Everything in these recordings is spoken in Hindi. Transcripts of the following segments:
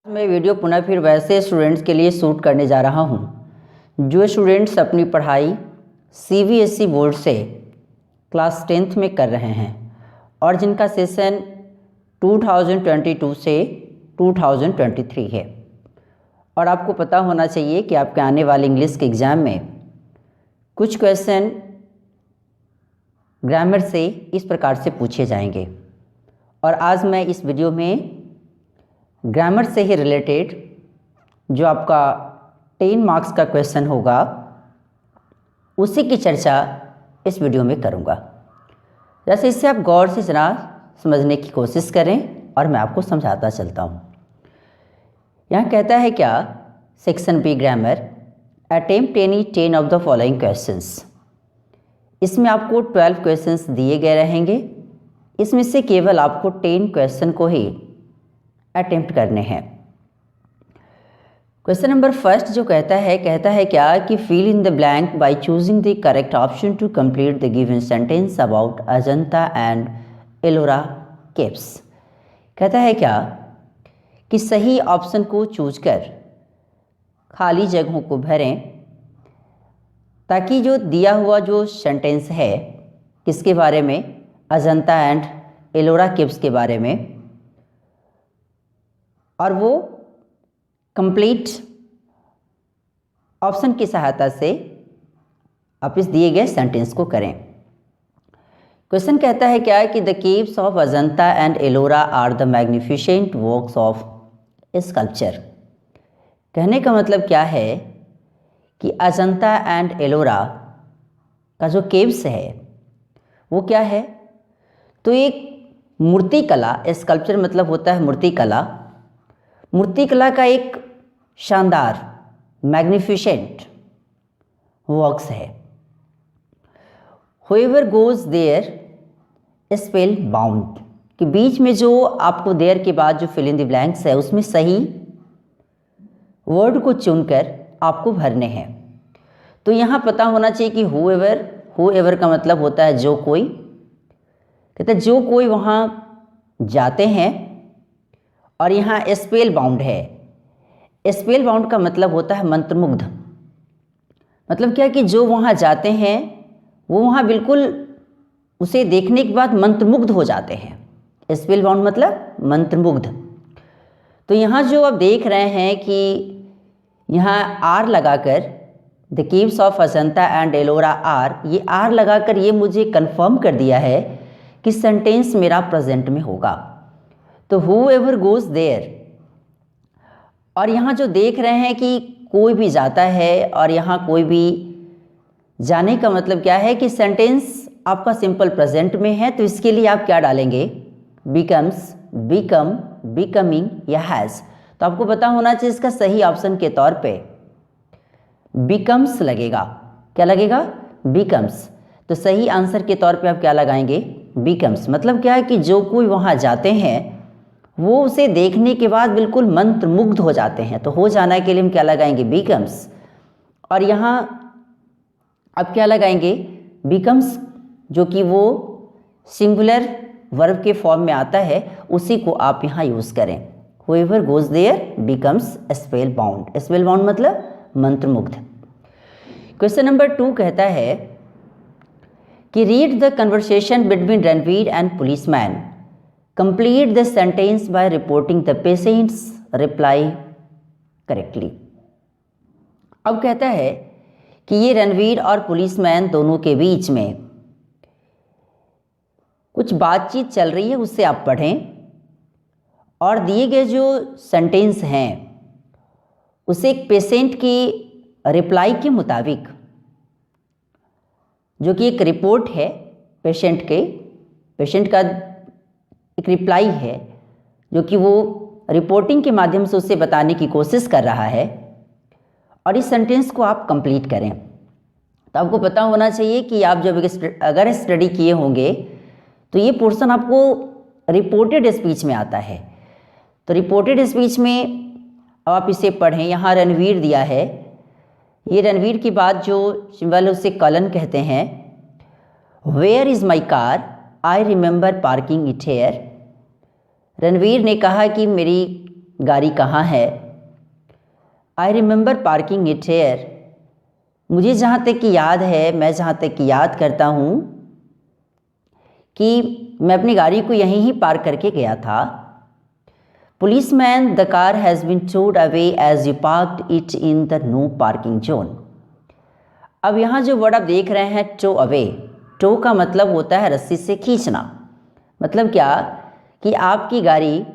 मैं वीडियो पुनः फिर वैसे स्टूडेंट्स के लिए शूट करने जा रहा हूं जो स्टूडेंट्स अपनी पढ़ाई सीबीएसई बोर्ड से क्लास 10th में कर रहे हैं और जिनका सेशन 2022 से 2023 है। और आपको पता होना चाहिए कि आपके आने वाले इंग्लिश के एग्ज़ाम में कुछ क्वेश्चन ग्रामर से इस प्रकार से पूछे जाएंगे। और आज मैं इस वीडियो में ग्रामर से ही रिलेटेड जो आपका 10 मार्क्स का क्वेश्चन होगा उसी की चर्चा इस वीडियो में करूंगा। जैसे इससे आप गौर से जरा समझने की कोशिश करें और मैं आपको समझाता चलता हूं। यहाँ कहता है क्या, section B grammar, attempt any 10 of the following questions. इसमें आपको 12 क्वेश्चंस दिए गए रहेंगे। इसमें से केवल आपको 10 क्वेश्चन को ही अटेम्प्ट करने हैं। क्वेश्चन नंबर फर्स्ट जो कहता है क्या कि fill in the blank by choosing the correct option to complete the given sentence about Ajanta and Ellora caves. कहता है क्या कि सही ऑप्शन को चूज कर खाली जगहों को भरें ताकि जो दिया हुआ जो सेंटेंस है किसके बारे में, अजंता एंड एलोरा केव्स के बारे में, और वो कंप्लीट ऑप्शन की सहायता से आप इस दिए गए सेंटेंस को करें। क्वेश्चन कहता है क्या कि the caves of Ajanta and Ellora are the magnificent works of sculpture. कहने का मतलब क्या है कि अजंता एंड एलोरा का जो केव्स है वो क्या है, तो एक मूर्ति कला, स्कल्पचर मतलब होता है मूर्ति कला, मूर्ति कला का एक शानदार मैग्निफिसेंट वर्क्स है। Whoever goes there spell bound कि बीच में जो आपको देयर के बाद जो फिल इन द ब्लैंक्स है उसमें सही वर्ड को चुनकर आपको भरने हैं। तो यहाँ पता होना चाहिए कि whoever का मतलब होता है जो कोई, कहते हैं जो कोई वहाँ जाते हैं। और यहाँ स्पेल बाउंड है। स्पेल बाउंड का मतलब होता है मंत्रमुग्ध। मतलब क्या कि जो वहाँ जाते हैं वो वहाँ बिल्कुल उसे देखने के बाद मंत्रमुग्ध हो जाते हैं। स्पेल बाउंड मतलब मंत्रमुग्ध। तो यहाँ जो आप देख रहे हैं कि यहाँ आर लगाकर the caves of Ajanta and Ellora are, ये आर लगाकर ये मुझे कंफर्म कर दिया है कि सेंटेंस मेरा प्रेजेंट में होगा। तो whoever goes there, और यहाँ जो देख रहे हैं कि कोई भी जाता है और यहाँ कोई भी जाने का मतलब क्या है कि सेंटेंस आपका सिंपल प्रेजेंट में है। तो इसके लिए आप क्या डालेंगे, बिकम्स, बिकम, बिकमिंग या हैज़। तो आपको पता होना चाहिए इसका सही ऑप्शन के तौर पे बिकम्स लगेगा। क्या लगेगा, बिकम्स। तो सही आंसर के तौर पे आप क्या लगाएंगे, बिकम्स। मतलब क्या है कि जो कोई वहाँ जाते हैं वो उसे देखने के बाद बिल्कुल मंत्रमुग्ध हो जाते हैं। तो हो जाना के लिए हम क्या लगाएंगे, बिकम्स। और यहाँ अब क्या लगाएंगे, बिकम्स, जो कि वो सिंगुलर वर्ब के फॉर्म में आता है, उसी को आप यहाँ यूज़ करें। whoever goes there becomes spell bound. Spell bound मतलब मंत्रमुग्ध। क्वेश्चन नंबर 2 कहता है कि read the conversation between Ranveer and policeman, complete the sentence by reporting the patients reply correctly. अब कहता है कि ये रणवीर और पुलिसमैन दोनों के बीच में कुछ बातचीत चल रही है, उससे आप पढ़ें और दिए गए जो सेंटेंस हैं उसे एक पेशेंट की रिप्लाई के मुताबिक, जो कि एक रिपोर्ट है पेशेंट का एक रिप्लाई है जो कि वो रिपोर्टिंग के माध्यम से उसे बताने की कोशिश कर रहा है, और इस सेंटेंस को आप कंप्लीट करें। तो आपको पता होना चाहिए कि आप जब अगर स्टडी किए होंगे तो ये पोर्शन आपको रिपोर्टेड स्पीच में आता है। तो रिपोर्टेड स्पीच में अब आप इसे पढ़ें। यहाँ रणवीर दिया है, ये रणवीर के बाद जो सिंबल उसे कॉलन कहते हैं। Where is my car, I remember parking it here. Ranveer ने कहा कि मेरी गाड़ी कहाँ है। I remember parking it here, मुझे जहाँ तक कि याद है, मैं जहाँ तक कि याद करता हूँ कि मैं अपनी गाड़ी को यहीं ही पार्क करके गया था। Policeman, the car has been towed away as you parked it in the no parking zone. अब यहाँ जो वर्ड आप देख रहे हैं टो अवे, टो का मतलब होता है रस्सी से खींचना। मतलब क्या कि आपकी गाड़ी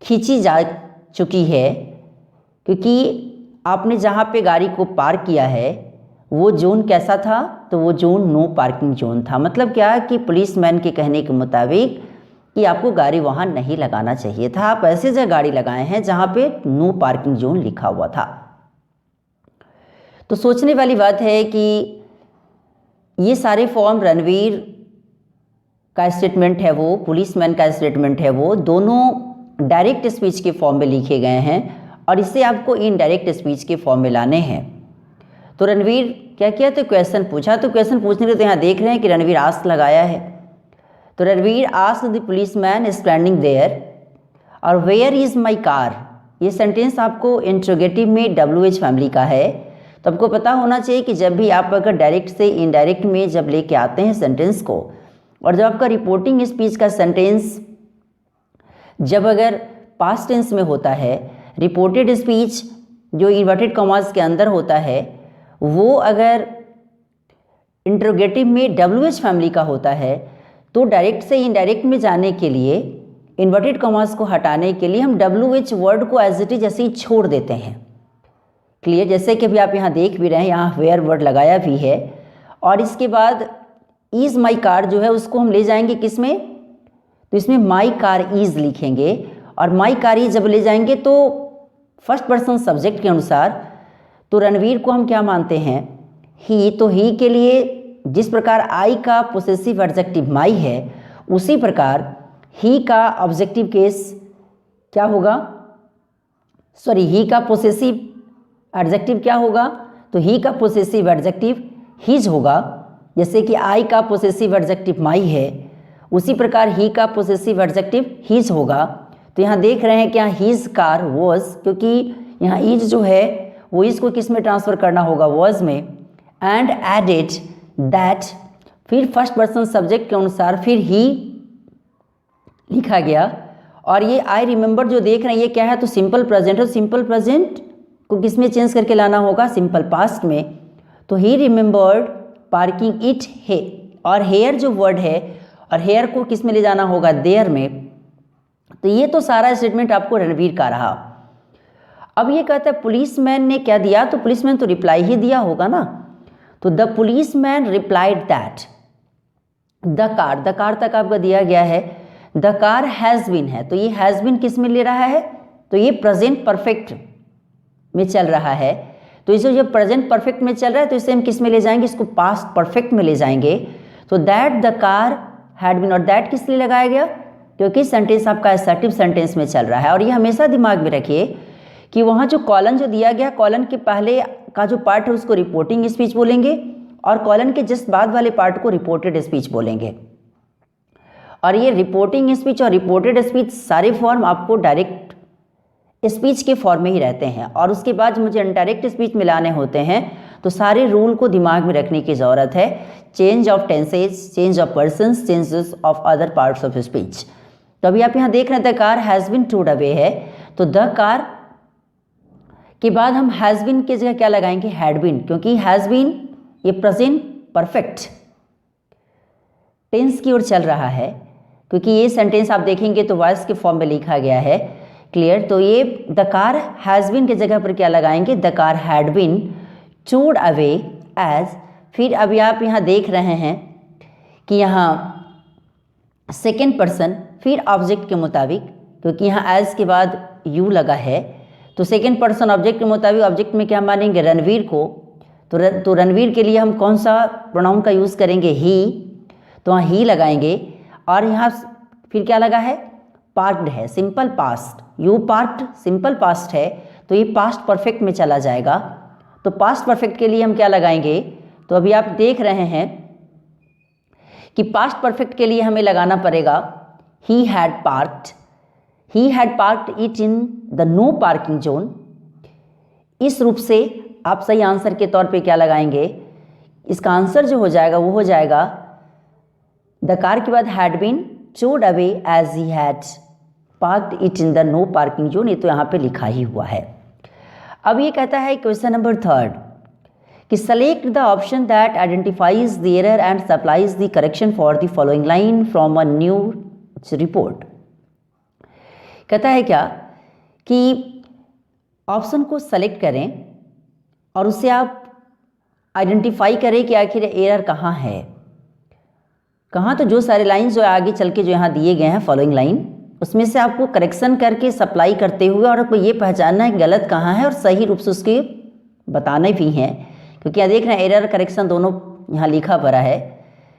खींची जा चुकी है, क्योंकि आपने जहाँ पे गाड़ी को पार्क किया है वो जोन कैसा था, तो वो जोन नो पार्किंग जोन था। मतलब क्या कि पुलिसमैन के कहने के मुताबिक कि आपको गाड़ी वहाँ नहीं लगाना चाहिए था, आप ऐसे जगह गाड़ी लगाए हैं जहाँ पे नो पार्किंग जोन लिखा हुआ था। तो सोचने वाली बात है कि ये सारे फॉर्म रणवीर का स्टेटमेंट है, वो पुलिसमैन का स्टेटमेंट है, वो दोनों डायरेक्ट स्पीच के फॉर्म में लिखे गए हैं और इसे आपको इनडायरेक्ट स्पीच के फॉर्म में लाने हैं। तो रणवीर क्या किया, तो क्वेश्चन पूछा। तो क्वेश्चन पूछने के तो यहाँ देख रहे हैं कि रणवीर आस्क लगाया है। तो Ranveer ask the policeman standing there और वेयर इज़ माई कार। ये सेंटेंस आपको इंट्रोगेटिव में WH फैमिली का है। तो आपको पता होना चाहिए कि जब भी आप अगर डायरेक्ट से इनडायरेक्ट में जब लेके आते हैं सेंटेंस को, और जब आपका रिपोर्टिंग स्पीच का सेंटेंस जब अगर पास्ट टेंस में होता है, रिपोर्टेड स्पीच जो इन्वर्टेड कॉमास के अंदर होता है वो अगर इंट्रोगेटिव में WH फैमिली का होता है, तो डायरेक्ट से इनडायरेक्ट में जाने के लिए इन्वर्टेड कॉमास को हटाने के लिए हम WH वर्ड को एज इट इज ऐसे ही छोड़ देते हैं। क्लियर, जैसे कि अभी आप यहाँ देख भी रहे हैं, यहाँ वेयर वर्ड लगाया भी है और इसके बाद इज़ माई कार जो है उसको हम ले जाएंगे किस में, तो इसमें माई कार इज़ लिखेंगे और माई कार इज़ जब ले जाएंगे तो फर्स्ट पर्सन सब्जेक्ट के अनुसार तो रणवीर को हम क्या मानते हैं, ही। तो ही के लिए जिस प्रकार आई का पोसेसिव एडजेक्टिव माई है, उसी प्रकार ही का ऑब्जेक्टिव केस क्या होगा, सॉरी ही का पोसेसिव एडजेक्टिव क्या होगा, तो ही का पोसेसिव एडजेक्टिव हिज होगा। जैसे कि आई का पोसेसिव एडजेक्टिव माई है, उसी प्रकार ही का पोसेसिव एडजेक्टिव हिज होगा। तो यहाँ देख रहे हैं कि यहाँ हिज कार वॉज, क्योंकि यहाँ इज जो है वो इसको किस में ट्रांसफ़र करना होगा, वॉज में। एंड एडेड दैट, फिर फर्स्ट पर्सन सब्जेक्ट के अनुसार फिर ही लिखा गया। और ये आई रिमेंबर जो देख रहे हैं ये क्या है, तो सिंपल प्रेजेंट है। सिंपल प्रेजेंट को किस में चेंज करके लाना होगा, सिंपल पास्ट में। तो ही रिमेंबर्ड पार्किंग इट है, और हेयर जो वर्ड है और हेयर को किस में ले जाना होगा, देयर में। तो ये तो सारा स्टेटमेंट आपको रणवीर का रहा। अब ये कहता है पुलिसमैन ने क्या दिया, तो पुलिसमैन तो रिप्लाई ही दिया होगा ना। तो the policeman replied that the car तक आपका दिया गया है, द कार हैज़ बीन है, तो ये हैज़ बीन किस में ले रहा है, तो ये प्रेजेंट परफेक्ट में चल रहा है। तो इसे जब प्रेजेंट परफेक्ट में चल रहा है तो इसे हम किस में ले जाएंगे, इसको पास्ट परफेक्ट में ले जाएंगे। तो that the car had been, और दैट किस लिए लगाया गया, क्योंकि सेंटेंस आपका असर्टिव सेंटेंस में चल रहा है। और ये हमेशा दिमाग में रखिए कि वहाँ जो कॉलन जो दिया गया, कॉलन के पहले का जो पार्ट है उसको रिपोर्टिंग स्पीच बोलेंगे और कॉलन के जस्ट बाद वाले पार्ट को रिपोर्टेड स्पीच बोलेंगे। और ये रिपोर्टिंग स्पीच और रिपोर्टेड स्पीच सारे फॉर्म आपको डायरेक्ट स्पीच के फॉर्म में ही रहते हैं। और उसके बाद मुझे इनडायरेक्ट स्पीच मिलाने होते हैं, तो सारे रूल को दिमाग में रखने की ज़रूरत है। Change of tenses, change of persons, changes of other parts of speech. तो अभी आप यहाँ देख रहे हैं the car has been towed away है, तो द कार के बाद हम हैज़ बीन की जगह क्या लगाएंगे, हैड बीन, क्योंकि हैज़ बीन ये प्रेजेंट परफेक्ट टेंस की ओर चल रहा है, क्योंकि ये सेंटेंस आप देखेंगे तो वॉइस के फॉर्म में लिखा गया है। क्लियर, तो ये द कार हैज़ बीन की जगह पर क्या लगाएंगे, the car had been towed away as. फिर अभी आप यहाँ देख रहे हैं कि यहाँ सेकेंड पर्सन फिर ऑब्जेक्ट के मुताबिक, क्योंकि यहाँ एज के बाद यू लगा है, तो सेकेंड पर्सन ऑब्जेक्ट के मुताबिक ऑब्जेक्ट में क्या मानेंगे, रणवीर को। तो रणवीर के लिए हम कौन सा प्रोनाउन का यूज़ करेंगे, ही। तो वहाँ ही लगाएंगे। और यहाँ फिर क्या लगा है, पार्क्ड है, simple past, you parked simple past है, तो ये पास्ट परफेक्ट में चला जाएगा। तो पास्ट परफेक्ट के लिए हम क्या लगाएंगे, तो अभी आप देख रहे हैं कि पास्ट परफेक्ट के लिए हमें लगाना पड़ेगा he had parked. He had parked it in the no parking zone. इस रूप से आप सही आंसर के तौर पे क्या लगाएंगे, इसका आंसर जो हो जाएगा वो हो जाएगा द कार के बाद had been towed away as he had parked it in the no parking zone, ये तो यहाँ पे लिखा ही हुआ है। अब ये कहता है क्वेश्चन नंबर 3 कि select the option that identifies the error and supplies the correction for the following line from a news report. कहता है क्या कि ऑप्शन को सेलेक्ट करें और उससे आप आइडेंटिफाई करें कि आखिर एरर कहाँ है, कहाँ, तो जो सारे लाइन जो आगे चल के जो यहाँ दिए गए हैं फॉलोइंग लाइन, उसमें से आपको करेक्शन करके सप्लाई करते हुए और आपको ये पहचानना है गलत कहाँ है और सही रूप से उसके बताने भी हैं, क्योंकि यहाँ देख रहे हैं एरर करेक्शन दोनों यहाँ लिखा पड़ा है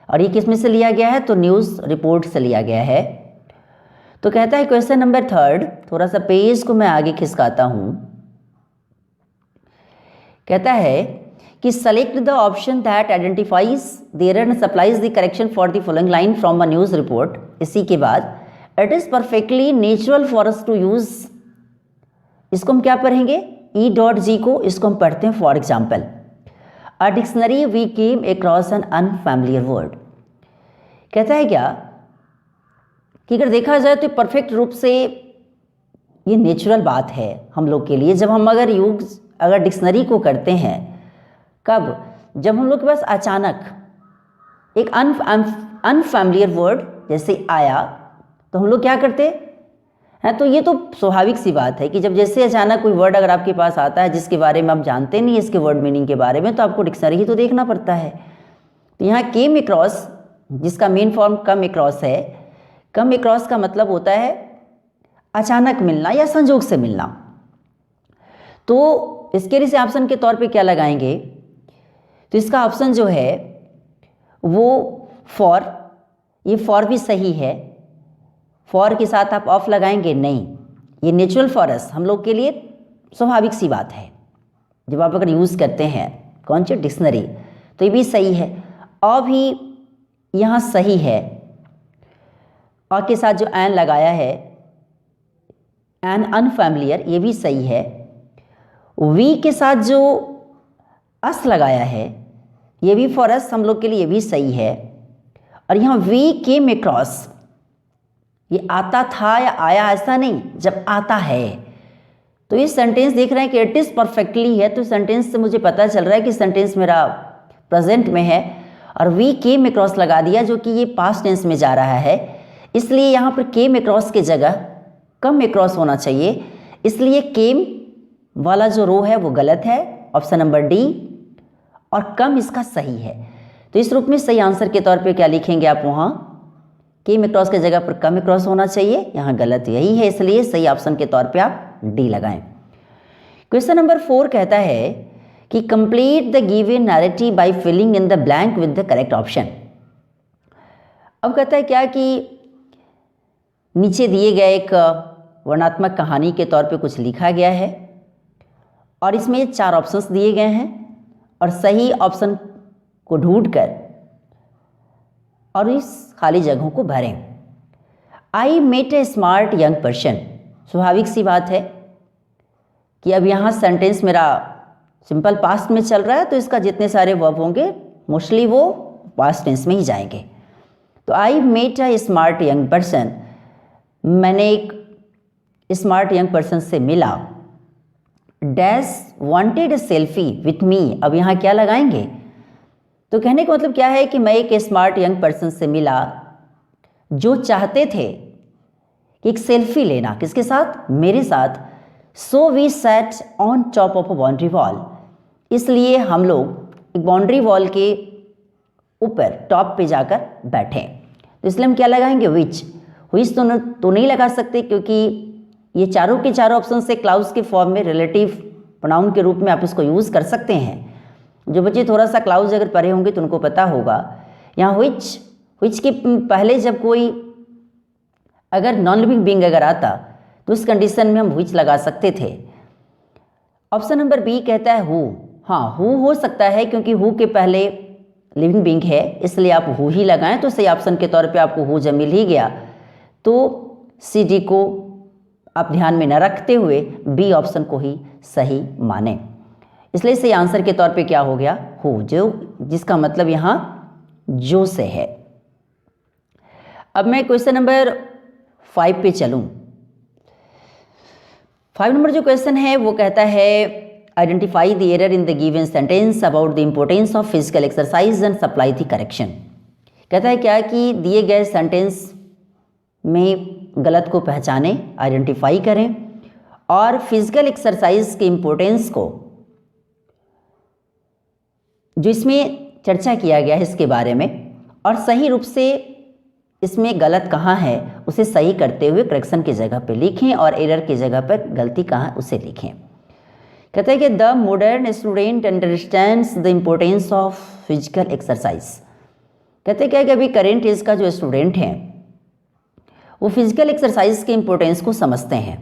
और ये किस में से लिया गया है, तो न्यूज़ रिपोर्ट से लिया गया है। तो कहता है क्वेश्चन नंबर 3, थोड़ा सा पेज को मैं आगे खिसकाता हूँ। कहता है कि select the option that identifies the error and supplies the correction for the following line from a news report. इसी के बाद it is perfectly natural for us to use, इसको हम क्या पढ़ेंगे, E.G को, इसको हम पढ़ते हैं for example a dictionary we came across an unfamiliar word. कहता है क्या कि अगर देखा जाए तो परफेक्ट रूप से ये नेचुरल बात है हम लोग के लिए, जब हम अगर डिक्शनरी को करते हैं, कब, जब हम लोग के पास अचानक एक अनफैमिलियर वर्ड जैसे आया तो हम लोग क्या करते हैं, तो ये तो स्वाभाविक सी बात है कि जब जैसे अचानक कोई वर्ड अगर आपके पास आता है जिसके बारे में आप जानते नहीं इसके वर्ड मीनिंग के बारे में, तो आपको डिक्शनरी ही तो देखना पड़ता है। तो यहाँ केम अक्रॉस, जिसका मेन फॉर्म कम अक्रॉस है, कम अक्रॉस का मतलब होता है अचानक मिलना या संजोग से मिलना। तो इसके लिए ऑप्शन के तौर पे क्या लगाएंगे, तो इसका ऑप्शन जो है वो फॉर, ये फॉर भी सही है, फॉर के साथ आप ऑफ लगाएंगे नहीं, ये नेचुरल फॉरस हम लोग के लिए स्वाभाविक सी बात है जब आप अगर यूज़ करते हैं कौन सी डिक्शनरी, तो ये भी सही है। और भी यहाँ सही है, और के साथ जो एन लगाया है एन अनफैमिलियर, ये भी सही है। वी के साथ जो अस लगाया है ये भी फॉर अस हम लोग के लिए ये भी सही है। और यहाँ वी केम अक्रॉस, ये आता था या आया ऐसा नहीं, जब आता है, तो ये सेंटेंस देख रहे हैं कि इट इज़ परफेक्टली है, तो सेंटेंस से मुझे पता चल रहा है कि सेंटेंस मेरा प्रेजेंट में है और वी केम अक्रॉस लगा दिया जो कि ये पास्ट टेंस में जा रहा है, इसलिए यहाँ पर केम अक्रॉस की जगह कम अक्रॉस होना चाहिए, इसलिए केम वाला जो रो है वो गलत है, ऑप्शन नंबर डी, और कम इसका सही है। तो इस रूप में सही आंसर के तौर पे क्या लिखेंगे आप, वहाँ केम अक्रॉस की जगह पर कम अक्रॉस होना चाहिए, यहाँ गलत यही है, इसलिए सही ऑप्शन के तौर पे आप डी लगाएं। क्वेश्चन नंबर 4 कहता है कि complete the given narrative by filling in the blank with the correct option. अब कहता है क्या कि नीचे दिए गए एक वर्णात्मक कहानी के तौर पे कुछ लिखा गया है और इसमें 4 ऑप्शंस दिए गए हैं और सही ऑप्शन को ढूंढकर और इस खाली जगहों को भरें। I met a smart young person, स्वाभाविक सी बात है कि अब यहाँ सेंटेंस मेरा सिंपल पास्ट में चल रहा है, तो इसका जितने सारे वर्ब होंगे मोस्टली वो पास्ट टेंस में ही जाएंगे। तो I met a smart young person, मैंने एक स्मार्ट यंग पर्सन से मिला। Dash wanted a selfie with me, अब यहाँ क्या लगाएंगे, तो कहने का मतलब क्या है कि मैं एक स्मार्ट यंग पर्सन से मिला जो चाहते थे कि एक सेल्फी लेना, किसके साथ, मेरे साथ। So we sat on top of a boundary wall, इसलिए हम लोग एक बाउंड्री वॉल के ऊपर टॉप पे जाकर बैठे। तो इसलिए हम क्या लगाएंगे, विच तो नहीं लगा सकते, क्योंकि ये चारों के चारों ऑप्शन से क्लाउज के फॉर्म में रिलेटिव प्रोनाउन के रूप में आप इसको यूज़ कर सकते हैं। जो बच्चे थोड़ा सा क्लाउज अगर पढ़े होंगे तो उनको पता होगा, यहाँ विच के पहले जब कोई अगर नॉन लिविंग बीइंग अगर आता तो उस कंडीशन में हम विच लगा सकते थे। ऑप्शन नंबर बी कहता है हु, हाँ हु हो सकता है क्योंकि हु के पहले लिविंग बीइंग है, इसलिए आप हु ही लगाएं, तो सही ऑप्शन के तौर पे आपको हु जब मिल ही गया तो सी डी को आप ध्यान में न रखते हुए बी ऑप्शन को ही सही माने। इसलिए सही आंसर के तौर पे क्या हो गया, हो, जो जिसका मतलब यहाँ जो से है। अब मैं क्वेश्चन नंबर 5 पे चलूँ। 5 नंबर जो क्वेश्चन है वो कहता है identify the error in the given sentence about the importance of physical exercise and supply the correction. कहता है क्या कि दिए गए सेंटेंस में गलत को पहचानें, आइडेंटिफाई करें और फिजिकल एक्सरसाइज के इम्पोर्टेंस को, जो इसमें चर्चा किया गया है इसके बारे में, और सही रूप से इसमें गलत कहाँ है उसे सही करते हुए करेक्शन की जगह पे लिखें और एरर की जगह पर गलती कहाँ उसे लिखें। कहते हैं कि the modern student understands the importance of physical exercise. कहते हैं क्या कि अभी करेंट एज का जो स्टूडेंट है वो फिजिकल एक्सरसाइज के इम्पोर्टेंस को समझते हैं।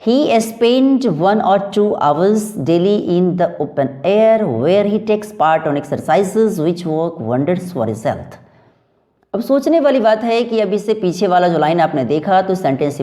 ही spend 1 or 2 hours daily in the open air where he takes part on exercises which work wonders for his health। अब सोचने वाली बात है कि अभी से पीछे वाला जो लाइन आपने देखा तो सेंटेंस